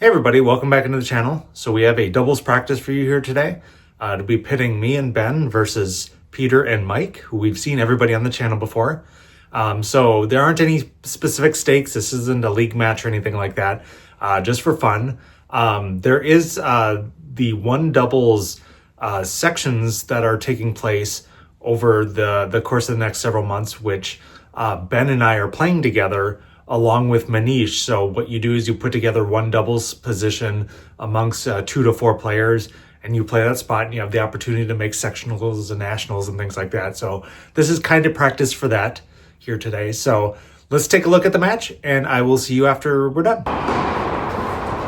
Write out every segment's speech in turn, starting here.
Hey everybody, welcome back into the channel. So we have a doubles practice for you here today. To be pitting me and Ben versus Peter and Mike, who we've seen everybody on the channel before. So there aren't any specific stakes. This isn't a league match or anything like that, just for fun. There is the one doubles sections that are taking place over the course of the next several months, which Ben and I are playing together along with Manish. So what you do is you put together one doubles position amongst 2 to 4 players, and you play that spot, and you have the opportunity to make sectionals and nationals and things like that. So this is kind of practice for that here today. So let's take a look at the match, and I will see you after we're done.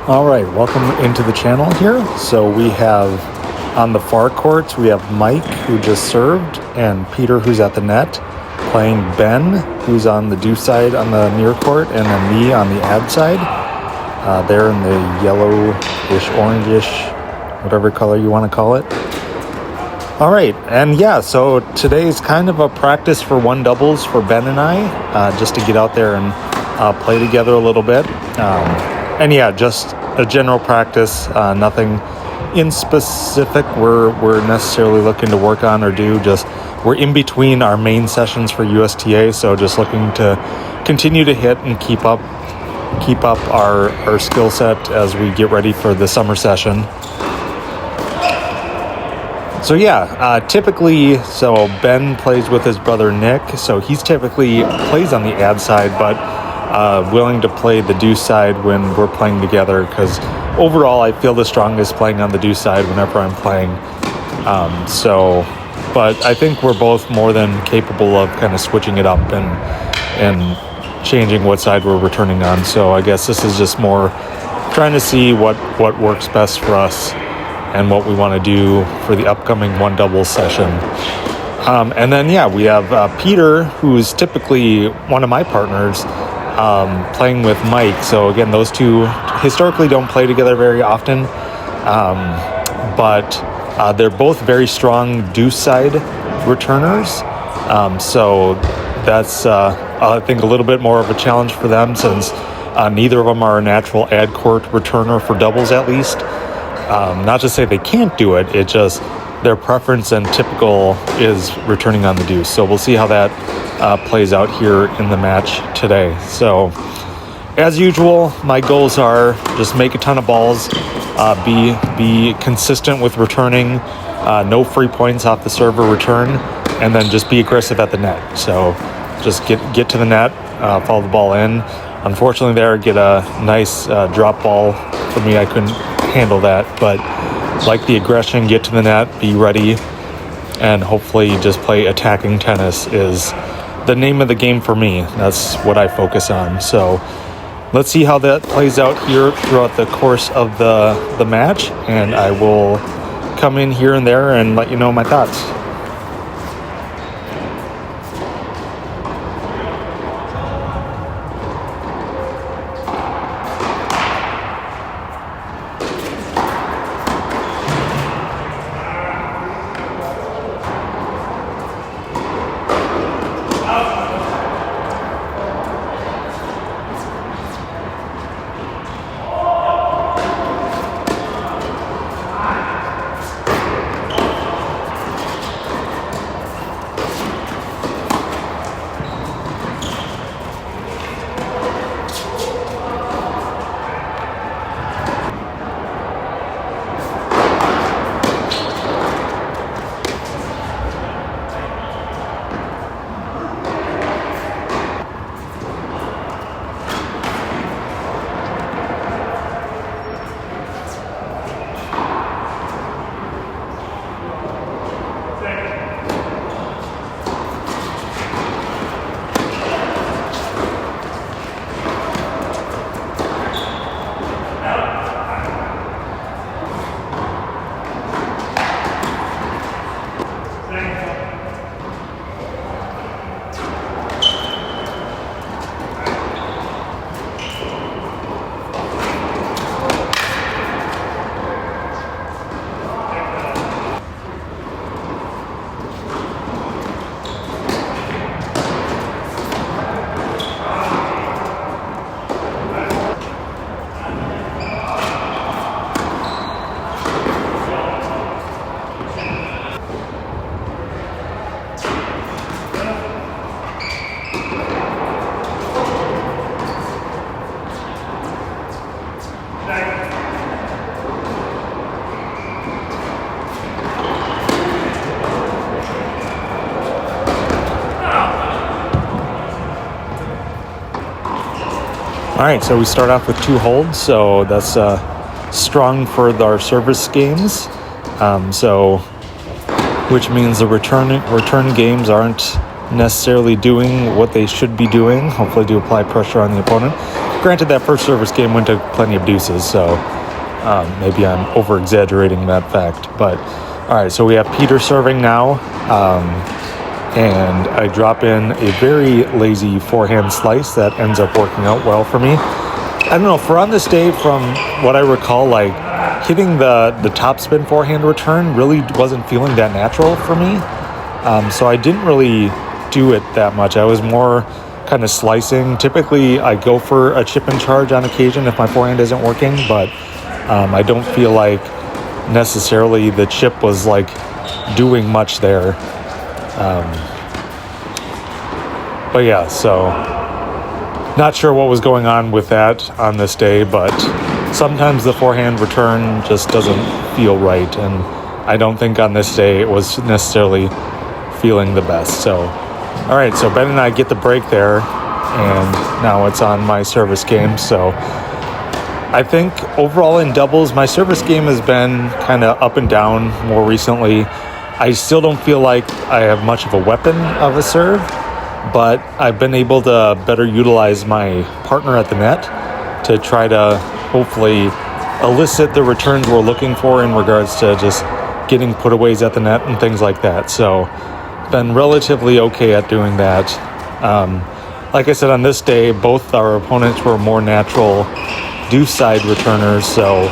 All right, welcome into the channel here. So we have on the far courts, we have Mike, who just served, and Peter, who's at the net, playing Ben, who's on the deuce side on the near court, and then me on the ad side. They're in the yellowish, orangish, whatever color you want to call it. All right, and yeah, so today's kind of a practice for one doubles for Ben and I, just to get out there and play together a little bit. And yeah, just a general practice, nothing in specific we're necessarily looking to work on or do. Just we're in between our main sessions for USTA, so just looking to continue to hit and keep up our skill set as we get ready for the summer session. So yeah, typically, so Ben plays with his brother Nick, so he's typically plays on the ad side, but willing to play the deuce side when we're playing together, because overall I feel the strongest playing on the deuce side whenever I'm playing. But I think we're both more than capable of kind of switching it up and changing what side we're returning on. So I guess this is just more trying to see what works best for us and what we want to do for the upcoming one doubles session. And then, yeah, we have Peter, who's typically one of my partners, playing with Mike. So again, those two historically don't play together very often, but they're both very strong deuce side returners. So that's, I think, a little bit more of a challenge for them, since neither of them are a natural ad court returner for doubles, at least. Not to say they can't do it, it just their preference and typical is returning on the deuce. So we'll see how that plays out here in the match today. So as usual, my goals are just make a ton of balls, be consistent with returning, no free points off the server return, and then just be aggressive at the net. So just get to the net, follow the ball in. Unfortunately there, get a nice drop ball for me. I couldn't handle that, but like the aggression, get to the net, be ready, and hopefully just play attacking tennis is the name of the game for me. That's what I focus on. So let's see how that plays out here throughout the course of the match, and I will come in here and there and let you know my thoughts. All right, so we start off with 2 holds, so that's strong for our service games. Which means the return games aren't necessarily doing what they should be doing. Hopefully, to apply pressure on the opponent. Granted, that first service game went to plenty of deuces, so maybe I'm over exaggerating that fact. But all right, so we have Peter serving now. And I drop in a very lazy forehand slice that ends up working out well for me. I don't know, for on this day, from what I recall, like hitting the topspin forehand return really wasn't feeling that natural for me. So I didn't really do it that much. I was more kind of slicing. Typically, I go for a chip and charge on occasion if my forehand isn't working, but I don't feel like necessarily the chip was like doing much there. But yeah, so not sure what was going on with that on this day, but sometimes the forehand return just doesn't feel right, and I don't think on this day it was necessarily feeling the best. So, all right, so Ben and I get the break there, and now it's on my service game. So I think overall in doubles, my service game has been kind of up and down more recently. I still don't feel like I have much of a weapon of a serve, but I've been able to better utilize my partner at the net to try to hopefully elicit the returns we're looking for in regards to just getting putaways at the net and things like that. So been relatively okay at doing that. Like I said, on this day, both our opponents were more natural deuce side returners, so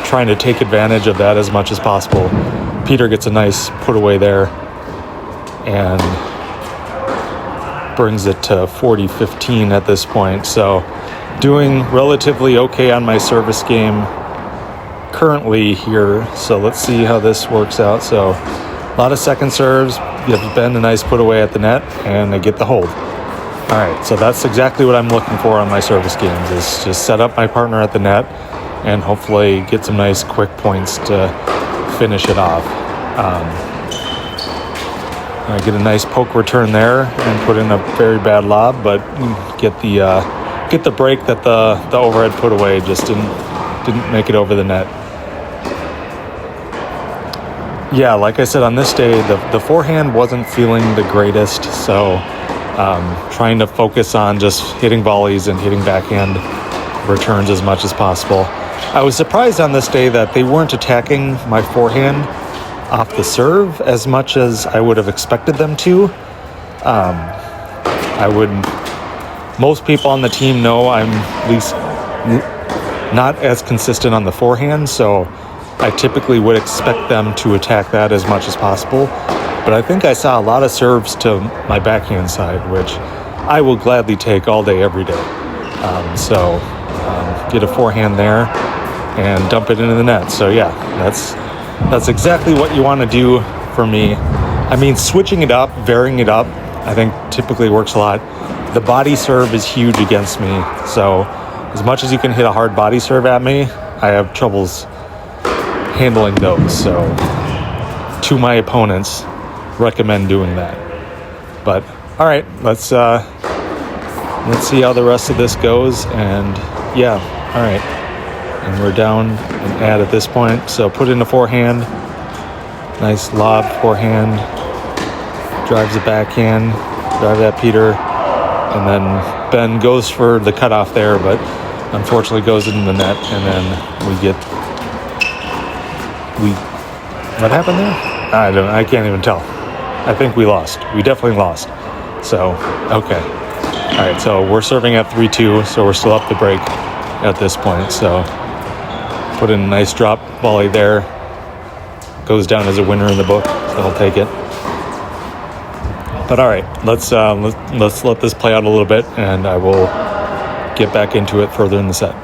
trying to take advantage of that as much as possible. Peter gets a nice putaway there and brings it to 40-15 at this point. So doing relatively okay on my service game currently here. So let's see how this works out. So a lot of second serves, give Ben a nice putaway at the net, and I get the hold. All right, so that's exactly what I'm looking for on my service games, is just set up my partner at the net and hopefully get some nice quick points to finish it off. I get a nice poke return there and put in a very bad lob, but get the break that the overhead put away just didn't make it over the net. Yeah, like I said, on this day, the forehand wasn't feeling the greatest, so trying to focus on just hitting volleys and hitting backhand returns as much as possible. I was surprised on this day that they weren't attacking my forehand off the serve as much as I would have expected them to. Most people on the team know I'm at least not as consistent on the forehand, so I typically would expect them to attack that as much as possible. But I think I saw a lot of serves to my backhand side, which I will gladly take all day, every day. So get a forehand there and dump it into the net. So yeah, that's exactly what you want to do for me. I mean, switching it up, varying it up, I think typically works a lot. The body serve is huge against me. So as much as you can hit a hard body serve at me, I have troubles handling those. So to my opponents, recommend doing that. But all right, let's see how the rest of this goes. And yeah, all right. And we're down an ad at this point. So put in a forehand. Nice lob forehand. Drives the backhand. Drive that Peter. And then Ben goes for the cutoff there, but unfortunately goes into the net. And then what happened there? I can't even tell. I think we lost. We definitely lost. So, okay. All right, so we're serving at 3-2, so we're still up the break at this point. So put in a nice drop volley there. Goes down as a winner in the book, so I'll take it. But all right, let's let this play out a little bit, and I will get back into it further in the set.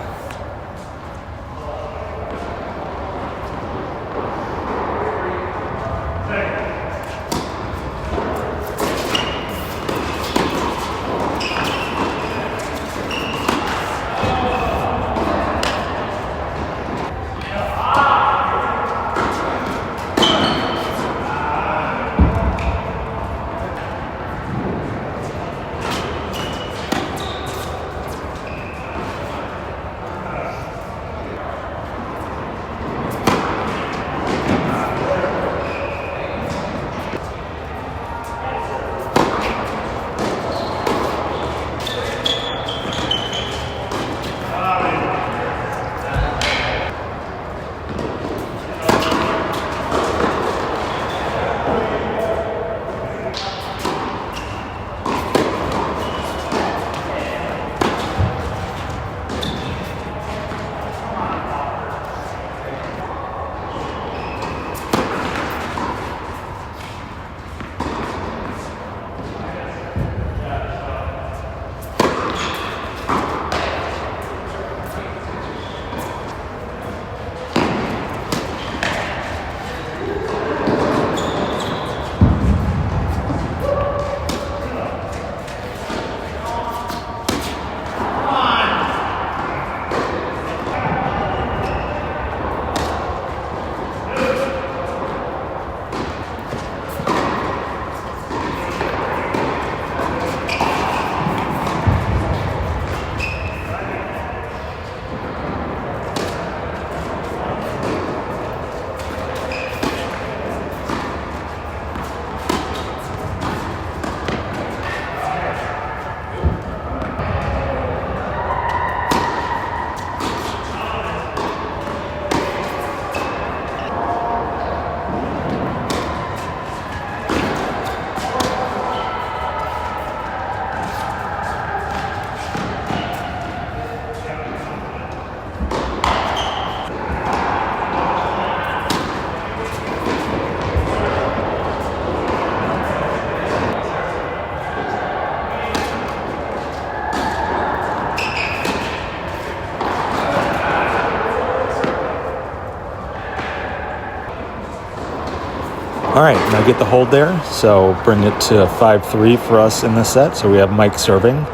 All right, now get the hold there. So bring it to 5-3 for us in this set. So we have Mike serving.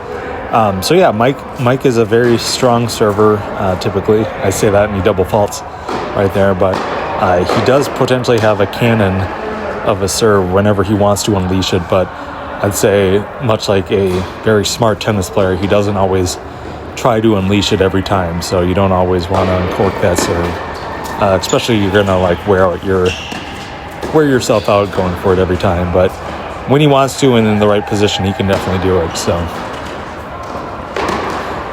So yeah, Mike is a very strong server, typically. I say that and he double faults right there, but he does potentially have a cannon of a serve whenever he wants to unleash it, but I'd say much like a very smart tennis player, he doesn't always try to unleash it every time, so you don't always want to uncork that serve. Especially you're going to like wear yourself out going for it every time, but when he wants to and in the right position, he can definitely do it, so...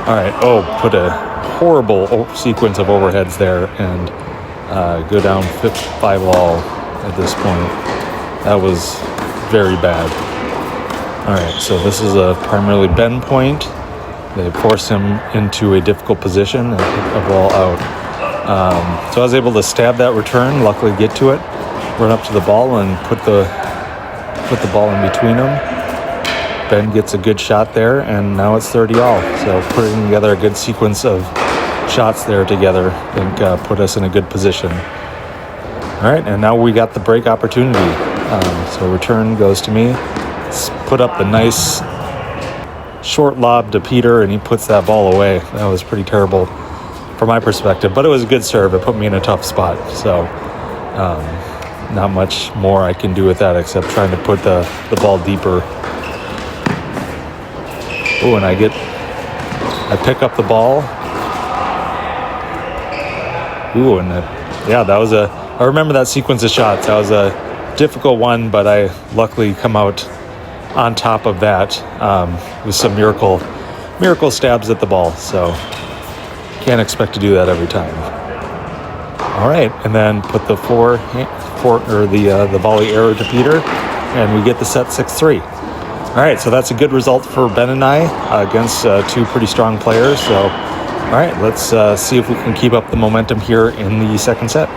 All right, put a horrible sequence of overheads there and go down 5-all at this point. That was very bad. All right, so this is a primarily bend point. They force him into a difficult position and hit a ball out. So I was able to stab that return, luckily get to it, run up to the ball and put the ball in between them. Ben gets a good shot there, and now it's 30-all. So putting together a good sequence of shots there together, I think put us in a good position. All right, and now we got the break opportunity. So return goes to me. Put up the nice short lob to Peter, and he puts that ball away. That was pretty terrible from my perspective, but it was a good serve. It put me in a tough spot. So not much more I can do with that except trying to put the ball deeper. Oh, and I pick up the ball. Ooh, and that was I remember that sequence of shots. That was a difficult one, but I luckily come out on top of that with some miracle stabs at the ball. So can't expect to do that every time. All right, and then put the the volley error to Peter, and we get the set 6-3. All right, so that's a good result for Ben and I against two pretty strong players. So, all right, let's see if we can keep up the momentum here in the second set.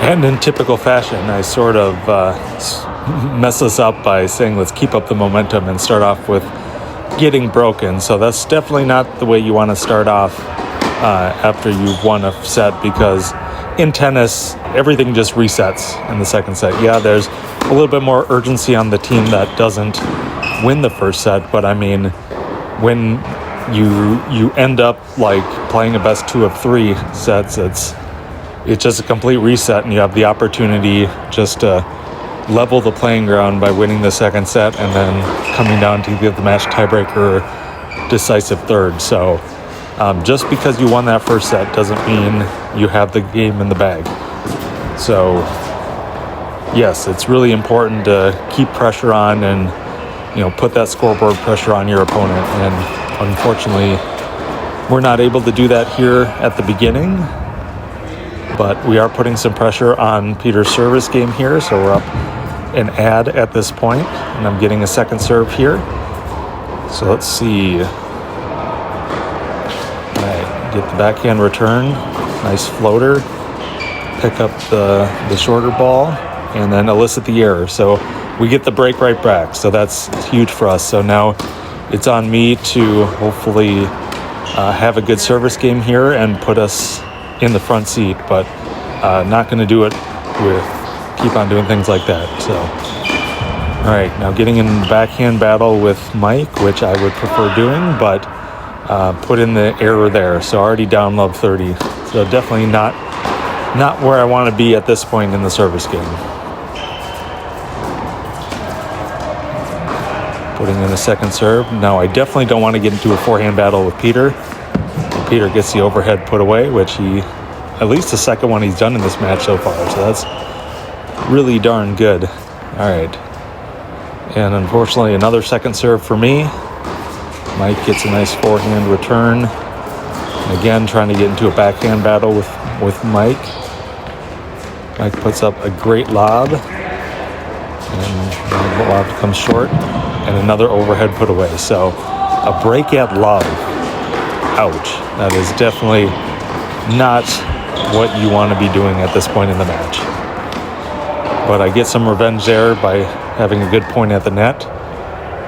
And in typical fashion, I sort of mess this up by saying let's keep up the momentum and start off with getting broken. So that's definitely not the way you want to start off after you've won a set, because in tennis, everything just resets in the second set. Yeah, there's a little bit more urgency on the team that doesn't win the first set, but I mean, when you end up like playing a best 2 of 3 sets, it's just a complete reset, and you have the opportunity just to level the playing ground by winning the second set and then coming down to either the match tiebreaker or decisive third. So just because you won that first set doesn't mean you have the game in the bag. So yes, it's really important to keep pressure on and put that scoreboard pressure on your opponent. And unfortunately, we're not able to do that here at the beginning. But we are putting some pressure on Peter's service game here, so we're up an ad at this point, and I'm getting a second serve here. So let's see. All right, get the backhand return, nice floater, pick up the shorter ball, and then elicit the error. So we get the break right back, so that's huge for us. So now it's on me to hopefully have a good service game here and put us in the front seat, but not going to do it with keep on doing things like that. So all right, now getting in the backhand battle with Mike, which I would prefer doing, but put in the error there, so already down love 30. So definitely not where I want to be at this point in the service game. Putting in the second serve. Now I definitely don't want to get into a forehand battle with Peter. Peter gets the overhead put away, which at least the second one he's done in this match so far. So that's really darn good. All right. And unfortunately, another second serve for me. Mike gets a nice forehand return. And again, trying to get into a backhand battle with Mike. Mike puts up a great lob. And the lob comes short. And another overhead put away. So a break at love. Ouch. That is definitely not what you want to be doing at this point in the match. But I get some revenge there by having a good point at the net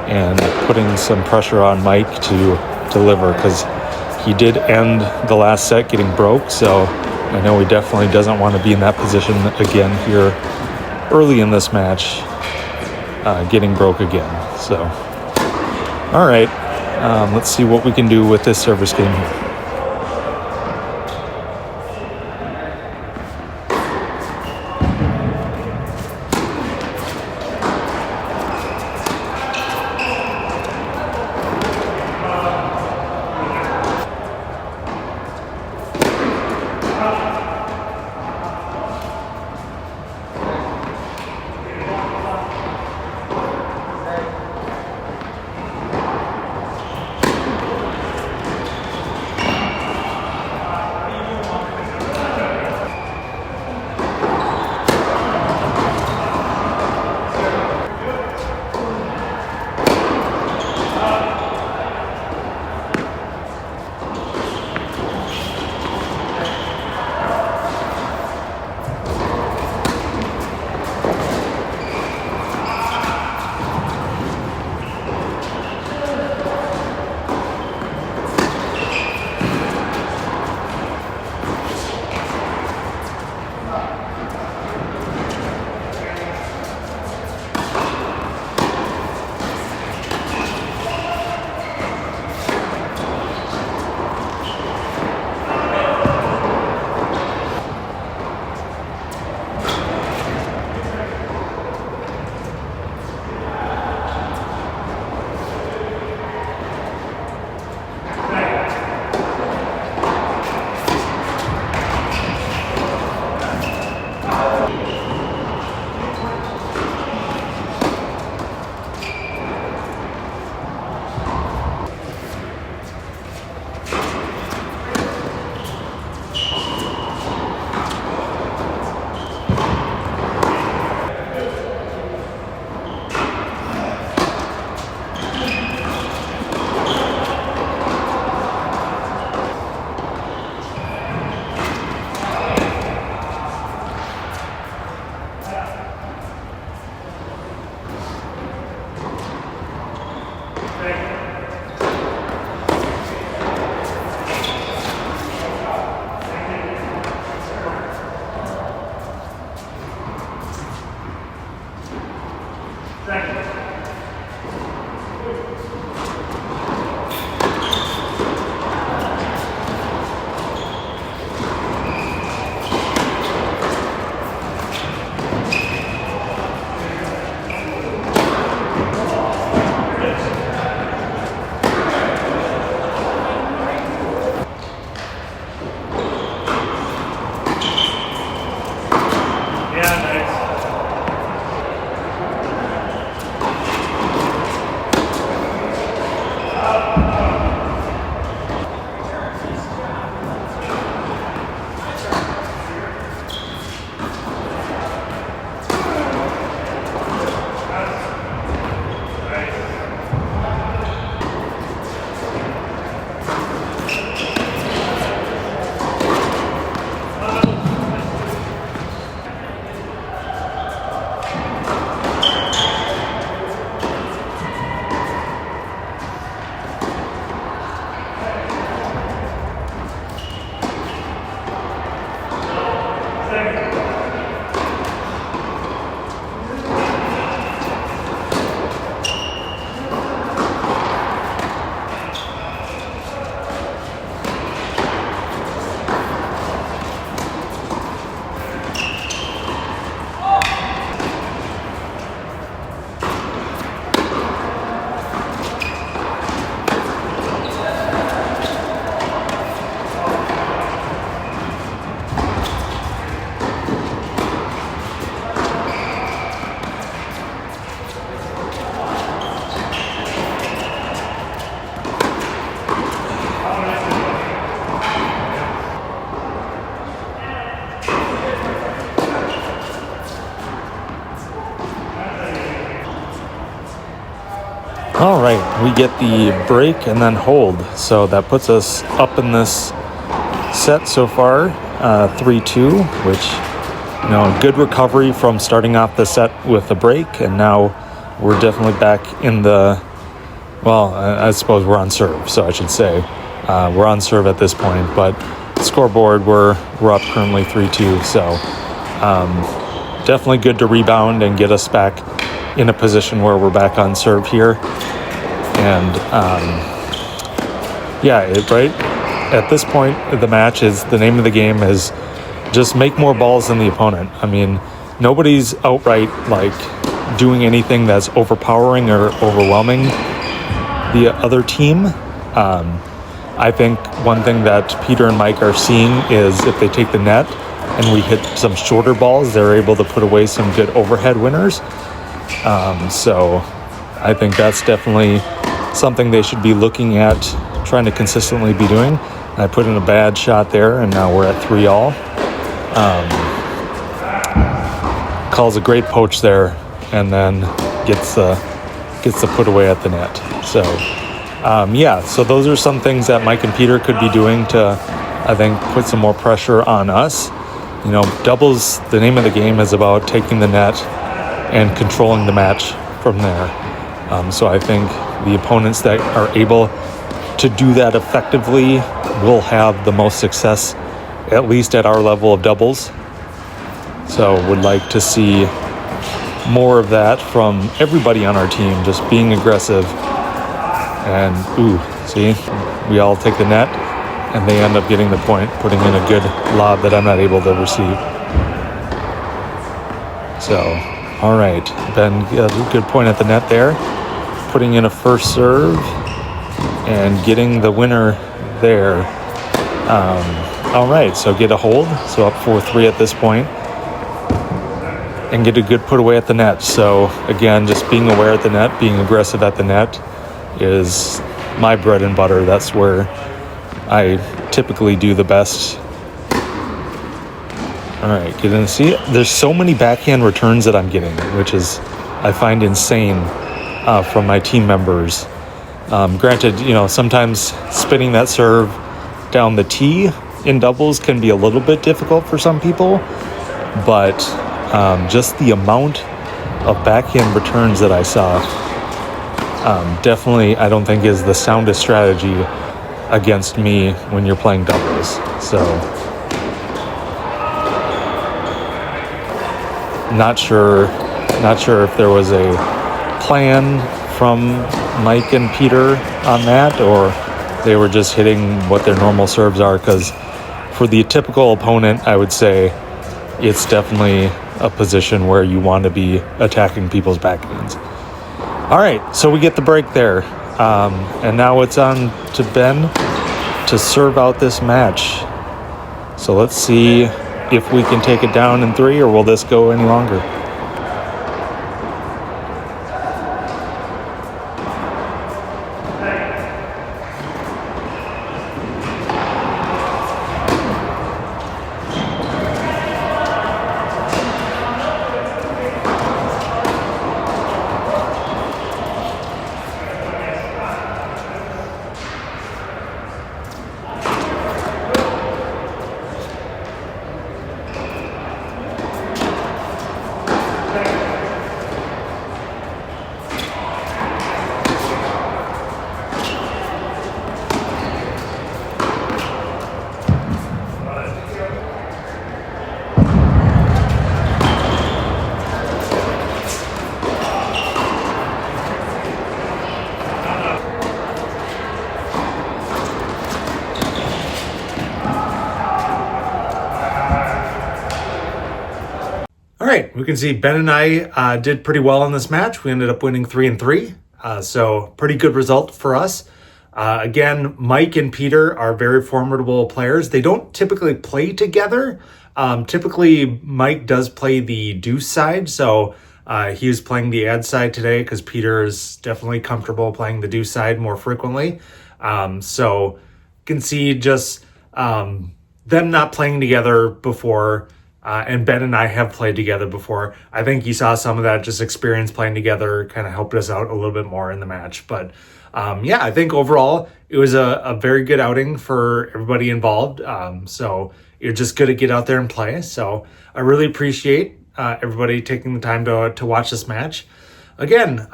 and putting some pressure on Mike to deliver, because he did end the last set getting broke. So I know he definitely doesn't want to be in that position again here early in this match, getting broke again. So, all right. Let's see what we can do with this service game here. we get the break and then hold. So that puts us up in this set so far, 3-2, which, good recovery from starting off the set with a break. And now we're definitely back in I suppose we're on serve. So I should say we're on serve at this point, but scoreboard, we're up currently 3-2. So definitely good to rebound and get us back in a position where we're back on serve here. And right at this point the match is, the name of the game is just make more balls than the opponent. I mean, nobody's outright doing anything that's overpowering or overwhelming the other team. I think one thing that Peter and Mike are seeing is if they take the net and we hit some shorter balls, they're able to put away some good overhead winners. So I think that's definitely something they should be looking at, trying to consistently be doing. I put in a bad shot there, and now we're at 3-all. Calls a great poach there, and then gets the put away at the net. So so those are some things that Mike and Peter could be doing to, I think, put some more pressure on us. Doubles, the name of the game is about taking the net and controlling the match from there. So I think the opponents that are able to do that effectively will have the most success, at least at our level of doubles. So would like to see more of that from everybody on our team, just being aggressive. And see, we all take the net and they end up getting the point, putting in a good lob that I'm not able to receive. So, all right, Ben, a good point at the net there, putting in a first serve and getting the winner there. All right, so get a hold, so up 4-3 at this point, and get a good put away at the net. So again, just being aware at the net, being aggressive at the net is my bread and butter. That's where I typically do the best. All right, get in. See, there's so many backhand returns that I'm getting, which is, I find insane from my team members. Granted, sometimes spinning that serve down the tee in doubles can be a little bit difficult for some people, but just the amount of backhand returns that I saw definitely, I don't think, is the soundest strategy against me when you're playing doubles. So not sure if there was a plan from Mike and Peter on that, or they were just hitting what their normal serves are, because for the typical opponent, I would say it's definitely a position where you want to be attacking people's backhands. All right, so we get the break there. And now it's on to Ben to serve out this match. So let's see if we can take it down in 3, or will this go any longer? All right, we can see Ben and I did pretty well in this match. We ended up winning 3-3, so pretty good result for us. Again, Mike and Peter are very formidable players. They don't typically play together. Typically, Mike does play the deuce side, so he was playing the ad side today because Peter is definitely comfortable playing the deuce side more frequently. So you can see just them not playing together before. And Ben and I have played together before. I think you saw some of that just experience playing together kind of helped us out a little bit more in the match. But Yeah, I think overall it was a very good outing for everybody involved. So you're just good to get out there and play. So I really appreciate everybody taking the time to watch this match. Again,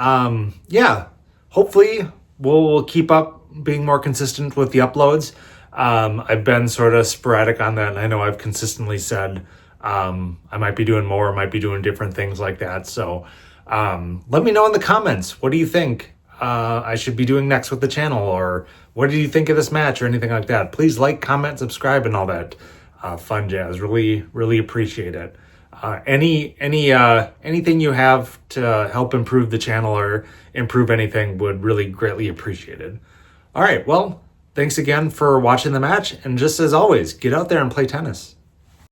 yeah, hopefully we'll keep up being more consistent with the uploads. I've been sort of sporadic on that, and I know I've consistently said I might be doing more, might be doing different things like that. So let me know in the comments, what do you think I should be doing next with the channel, or what do you think of this match, or anything like that? Please like, comment, subscribe, and all that fun jazz. Really appreciate it. Anything you have to help improve the channel or improve anything would really greatly appreciate it. All right, well, thanks again for watching the match, and just as always, get out there and play tennis.